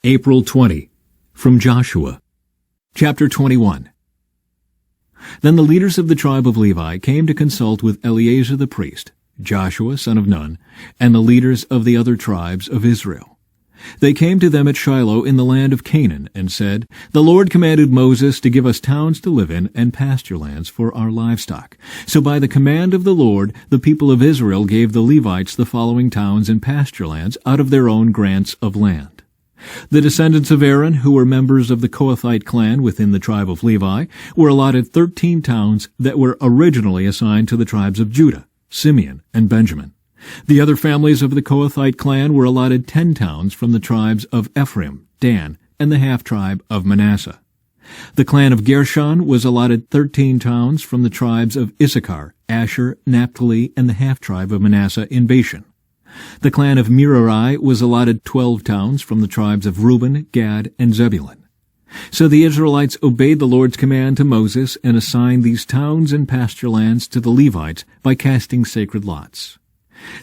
April 20. From Joshua. Chapter 21. Then the leaders of the tribe of Levi came to consult with Eleazar the priest, Joshua son of Nun, and the leaders of the other tribes of Israel. They came to them at Shiloh in the land of Canaan, and said, "The Lord commanded Moses to give us towns to live in and pasture lands for our livestock. So by the command of the Lord, the people of Israel gave the Levites the following towns and pasture lands out of their own grants of land. The descendants of Aaron, who were members of the Kohathite clan within the tribe of Levi, were allotted 13 towns that were originally assigned to the tribes of Judah, Simeon, and Benjamin. The other families of the Kohathite clan were allotted 10 towns from the tribes of Ephraim, Dan, and the half-tribe of Manasseh. The clan of Gershon was allotted 13 towns from the tribes of Issachar, Asher, Naphtali, and the half-tribe of Manasseh in Bashan. The clan of Merari was allotted 12 towns from the tribes of Reuben, Gad, and Zebulun. So the Israelites obeyed the Lord's command to Moses and assigned these towns and pasture lands to the Levites by casting sacred lots.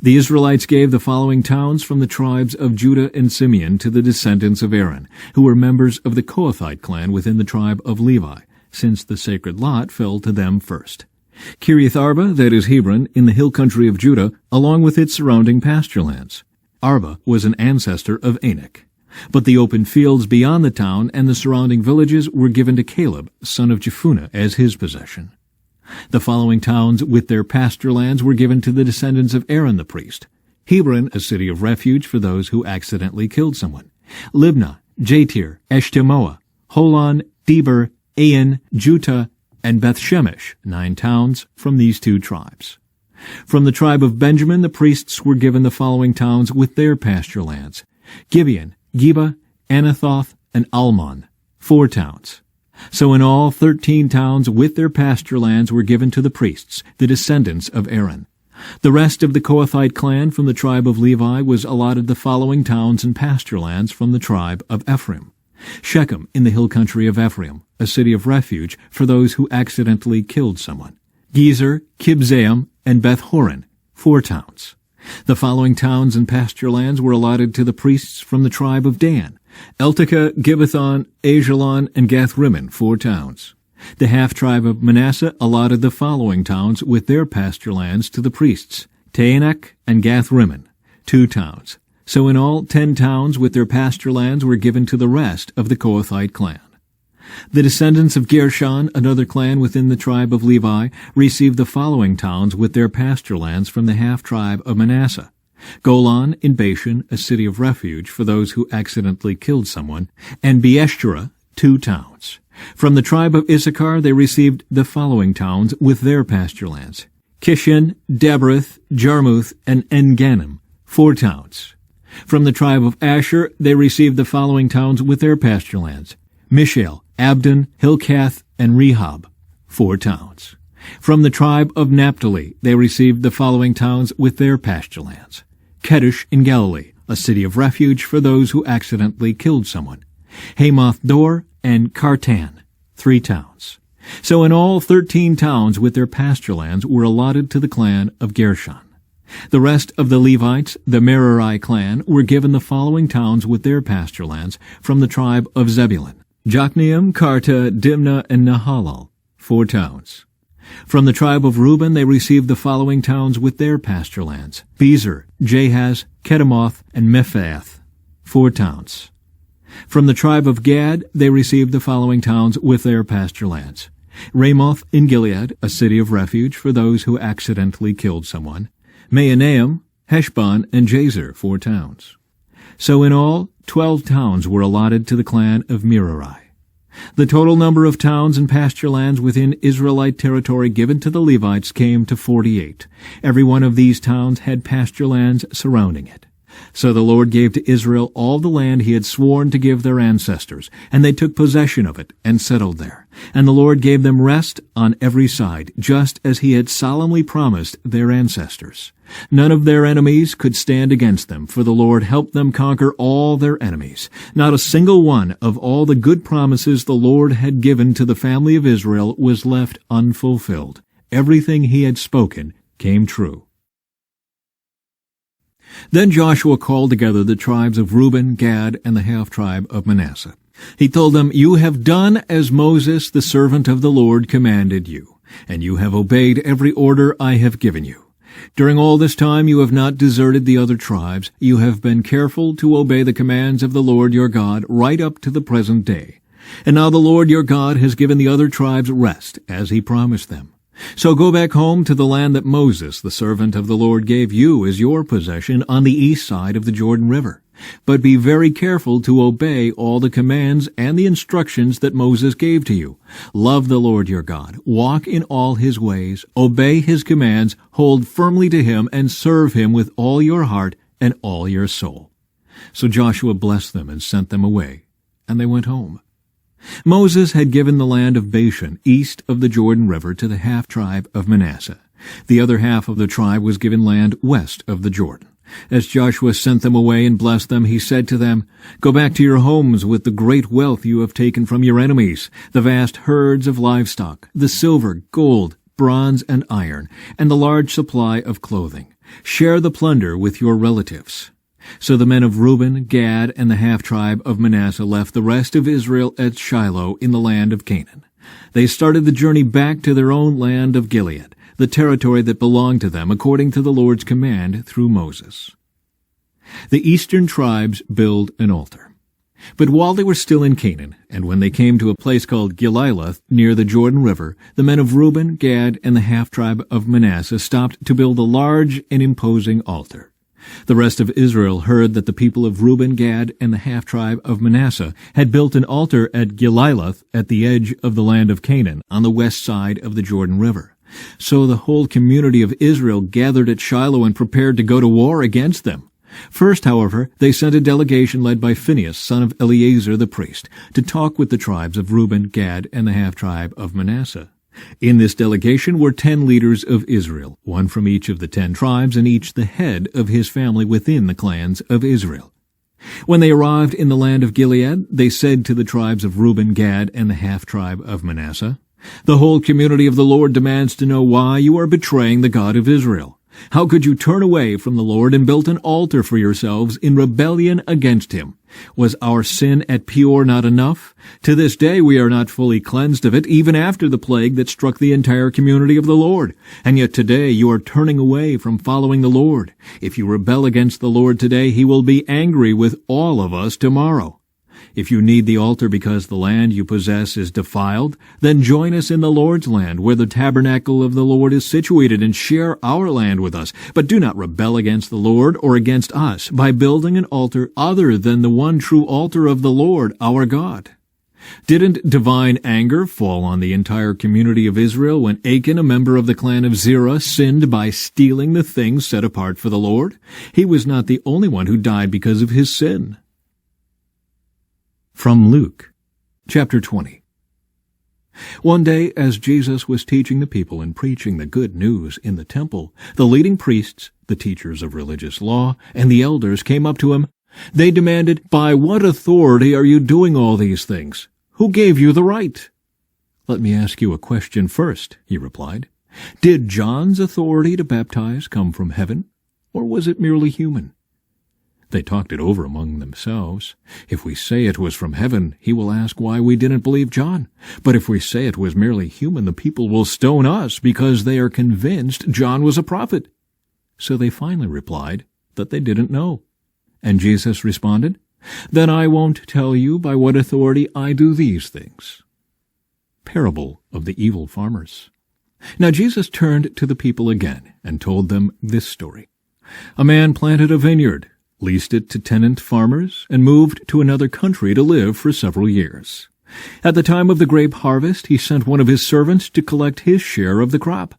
The Israelites gave the following towns from the tribes of Judah and Simeon to the descendants of Aaron, who were members of the Kohathite clan within the tribe of Levi, since the sacred lot fell to them first. Kiriath Arba, that is Hebron, in the hill country of Judah, along with its surrounding pasture lands. Arba was an ancestor of Anak. But the open fields beyond the town and the surrounding villages were given to Caleb, son of Jephunneh, as his possession. The following towns with their pasture lands were given to the descendants of Aaron the priest. Hebron, a city of refuge for those who accidentally killed someone. Libnah, Jatir, Eshtemoa, Holon, Deber, Ain, Juttah, and Beth-Shemesh, 9 towns from these 2 tribes. From the tribe of Benjamin, the priests were given the following towns with their pasture lands: Gibeon, Geba, Anathoth, and Almon, 4 towns. So in all, 13 towns with their pasture lands were given to the priests, the descendants of Aaron. The rest of the Kohathite clan from the tribe of Levi was allotted the following towns and pasture lands from the tribe of Ephraim: Shechem in the hill country of Ephraim, a city of refuge for those who accidentally killed someone. Gezer, Kibzaim, and Beth-horon, 4 towns. The following towns and pasture lands were allotted to the priests from the tribe of Dan: Eltekeh, Gibbethon, Ajalon, and Gath-rimmon, 4 towns. The half-tribe of Manasseh allotted the following towns with their pasture lands to the priests: Taanach and Gath-rimmon, 2 towns. So in all, 10 towns with their pasture lands were given to the rest of the Kohathite clan. The descendants of Gershon, another clan within the tribe of Levi, received the following towns with their pasture lands from the half-tribe of Manasseh: Golan in Bashan, a city of refuge for those who accidentally killed someone, and Beeshterah, 2 towns. From the tribe of Issachar they received the following towns with their pasture lands: Kishan, Debrath, Jarmuth, and En-gannim, 4 towns. From the tribe of Asher they received the following towns with their pasture lands: Mishael, Abdon, Hilkath, and Rehob, 4 towns. From the tribe of Naphtali they received the following towns with their pasture lands: Kedesh in Galilee, a city of refuge for those who accidentally killed someone; Hamath-dor, and Kartan, 3 towns. So in all, 13 towns with their pasture lands were allotted to the clan of Gershon. The rest of the Levites, the Merari clan, were given the following towns with their pasture lands from the tribe of Zebulun: Jokneam, Karta, Dimnah, and Nahalal, 4 towns. From the tribe of Reuben they received the following towns with their pasture lands: Bezer, Jahaz, Kedemoth, and Mephaath, 4 towns. From the tribe of Gad they received the following towns with their pasture lands: Ramoth in Gilead, a city of refuge for those who accidentally killed someone; Mahanaim, Heshbon, and Jazer, 4 towns. So in all, 12 towns were allotted to the clan of Merari. The total number of towns and pasture lands within Israelite territory given to the Levites came to 48. Every one of these towns had pasture lands surrounding it. So the Lord gave to Israel all the land he had sworn to give their ancestors, and they took possession of it and settled there. And the Lord gave them rest on every side, just as he had solemnly promised their ancestors. None of their enemies could stand against them, for the Lord helped them conquer all their enemies. Not a single one of all the good promises the Lord had given to the family of Israel was left unfulfilled. Everything he had spoken came true. Then Joshua called together the tribes of Reuben, Gad, and the half-tribe of Manasseh. He told them, "You have done as Moses, the servant of the Lord, commanded you, and you have obeyed every order I have given you. During all this time you have not deserted the other tribes. You have been careful to obey the commands of the Lord your God right up to the present day. And now the Lord your God has given the other tribes rest, as he promised them. So go back home to the land that Moses, the servant of the Lord, gave you as your possession on the east side of the Jordan River. But be very careful to obey all the commands and the instructions that Moses gave to you. Love the Lord your God, walk in all his ways, obey his commands, hold firmly to him, and serve him with all your heart and all your soul." So Joshua blessed them and sent them away, and they went home. Moses had given the land of Bashan east of the Jordan River to the half-tribe of Manasseh. The other half of the tribe was given land west of the Jordan. As Joshua sent them away and blessed them, he said to them, "Go back to your homes with the great wealth you have taken from your enemies, the vast herds of livestock, the silver, gold, bronze, and iron, and the large supply of clothing. Share the plunder with your relatives." So the men of Reuben, Gad, and the half-tribe of Manasseh left the rest of Israel at Shiloh in the land of Canaan. They started the journey back to their own land of Gilead, the territory that belonged to them according to the Lord's command through Moses. The eastern tribes build an altar. But while they were still in Canaan, and when they came to a place called Gililoth near the Jordan River, the men of Reuben, Gad, and the half-tribe of Manasseh stopped to build a large and imposing altar. The rest of Israel heard that the people of Reuben, Gad, and the half-tribe of Manasseh had built an altar at Gililoth at the edge of the land of Canaan on the west side of the Jordan River. So the whole community of Israel gathered at Shiloh and prepared to go to war against them. First, however, they sent a delegation led by Phinehas, son of Eleazar the priest, to talk with the tribes of Reuben, Gad, and the half-tribe of Manasseh. In this delegation were 10 leaders of Israel, one from each of the 10 tribes, and each the head of his family within the clans of Israel. When they arrived in the land of Gilead, they said to the tribes of Reuben, Gad, and the half-tribe of Manasseh, "The whole community of the Lord demands to know why you are betraying the God of Israel. How could you turn away from the Lord and build an altar for yourselves in rebellion against him? Was our sin at Peor not enough? To this day we are not fully cleansed of it, even after the plague that struck the entire community of the Lord. And yet today you are turning away from following the Lord. If you rebel against the Lord today, he will be angry with all of us tomorrow. If you need the altar because the land you possess is defiled, then join us in the Lord's land, where the tabernacle of the Lord is situated, and share our land with us. But do not rebel against the Lord or against us by building an altar other than the one true altar of the Lord our God." Didn't divine anger fall on the entire community of Israel when Achan, a member of the clan of Zerah, sinned by stealing the things set apart for the Lord? He was not the only one who died because of his sin. From Luke, chapter 20. One day, as Jesus was teaching the people and preaching the good news in the temple, the leading priests, the teachers of religious law, and the elders came up to him. They demanded, "By what authority are you doing all these things? Who gave you the right?" "Let me ask you a question first," he replied. "Did John's authority to baptize come from heaven, or was it merely human?" They talked it over among themselves. "If we say it was from heaven, he will ask why we didn't believe John. But if we say it was merely human, the people will stone us because they are convinced John was a prophet." So they finally replied that they didn't know. And Jesus responded, "Then I won't tell you by what authority I do these things." Parable of the evil farmers. Now Jesus turned to the people again and told them this story. A man planted a vineyard, leased it to tenant farmers, and moved to another country to live for several years. At the time of the grape harvest, he sent one of his servants to collect his share of the crop.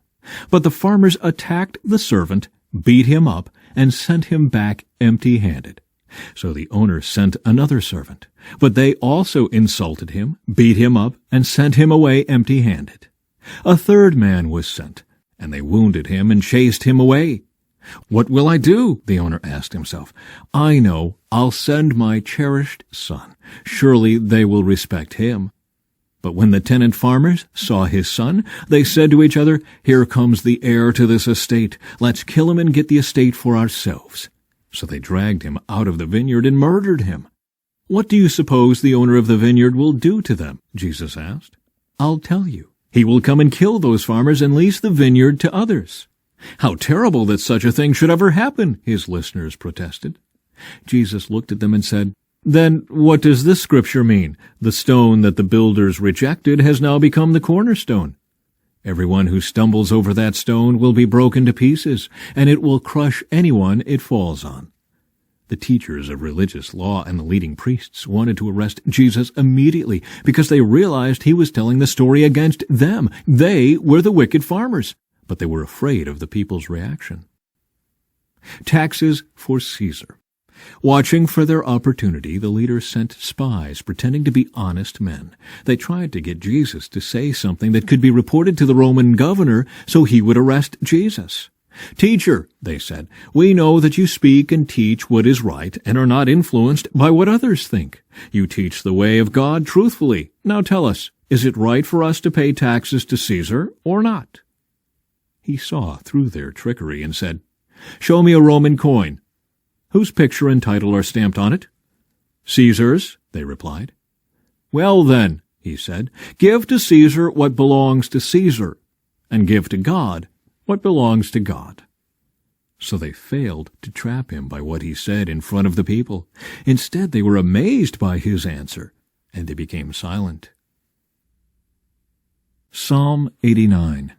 But the farmers attacked the servant, beat him up, and sent him back empty-handed. So the owner sent another servant, but they also insulted him, beat him up, and sent him away empty-handed. A third man was sent, and they wounded him and chased him away. "What will I do?" the owner asked himself. "I know, I'll send my cherished son. Surely they will respect him." But when the tenant farmers saw his son, they said to each other, "Here comes the heir to this estate. Let's kill him and get the estate for ourselves." So they dragged him out of the vineyard and murdered him. "What do you suppose the owner of the vineyard will do to them?" Jesus asked. "I'll tell you. He will come and kill those farmers and lease the vineyard to others." "How terrible that such a thing should ever happen," his listeners protested. Jesus looked at them and said, "Then what does this scripture mean? The stone that the builders rejected has now become the cornerstone. Everyone who stumbles over that stone will be broken to pieces, and it will crush anyone it falls on." The teachers of religious law and the leading priests wanted to arrest Jesus immediately because they realized he was telling the story against them. They were the wicked farmers, but they were afraid of the people's reaction. Taxes for Caesar. Watching for their opportunity, the leaders sent spies pretending to be honest men. They tried to get Jesus to say something that could be reported to the Roman governor so he would arrest Jesus. "Teacher," they said, "we know that you speak and teach what is right and are not influenced by what others think. You teach the way of God truthfully. Now tell us, is it right for us to pay taxes to Caesar or not?" He saw through their trickery and said, "Show me a Roman coin. Whose picture and title are stamped on it?" "Caesar's," they replied. "Well then," he said, "give to Caesar what belongs to Caesar, and give to God what belongs to God." So they failed to trap him by what he said in front of the people. Instead, they were amazed by his answer, and they became silent. Psalm 89.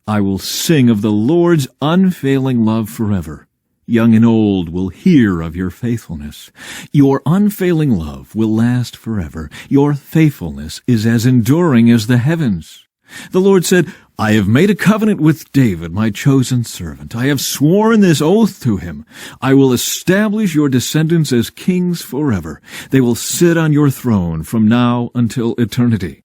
I will sing of the Lord's unfailing love forever. Young and old will hear of your faithfulness. Your unfailing love will last forever. Your faithfulness is as enduring as the heavens. The Lord said, I have made a covenant with David, my chosen servant. I have sworn this oath to him. I will establish your descendants as kings forever. They will sit on your throne from now until eternity.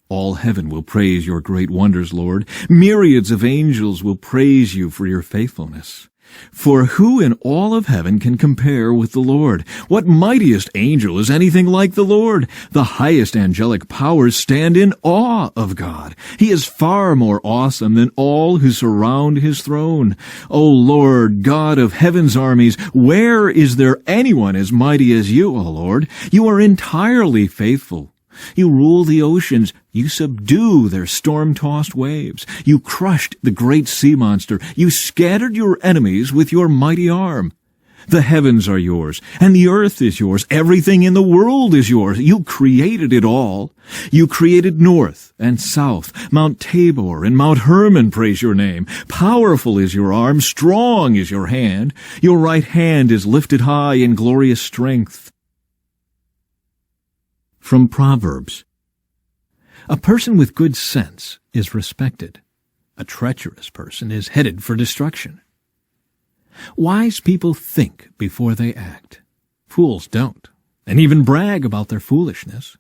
All heaven will praise your great wonders, Lord. Myriads of angels will praise you for your faithfulness. For who in all of heaven can compare with the Lord? What mightiest angel is anything like the Lord? The highest angelic powers stand in awe of God. He is far more awesome than all who surround his throne. O Lord, God of heaven's armies, where is there anyone as mighty as you, O Lord? You are entirely faithful. You rule the oceans. You subdue their storm-tossed waves. You crushed the great sea monster. You scattered your enemies with your mighty arm. The heavens are yours, and the earth is yours. Everything in the world is yours. You created it all. You created north and south. Mount Tabor and Mount Hermon praise your name. Powerful is your arm. Strong is your hand. Your right hand is lifted high in glorious strength. From Proverbs. A person with good sense is respected. A treacherous person is headed for destruction. Wise people think before they act. Fools don't, and even brag about their foolishness.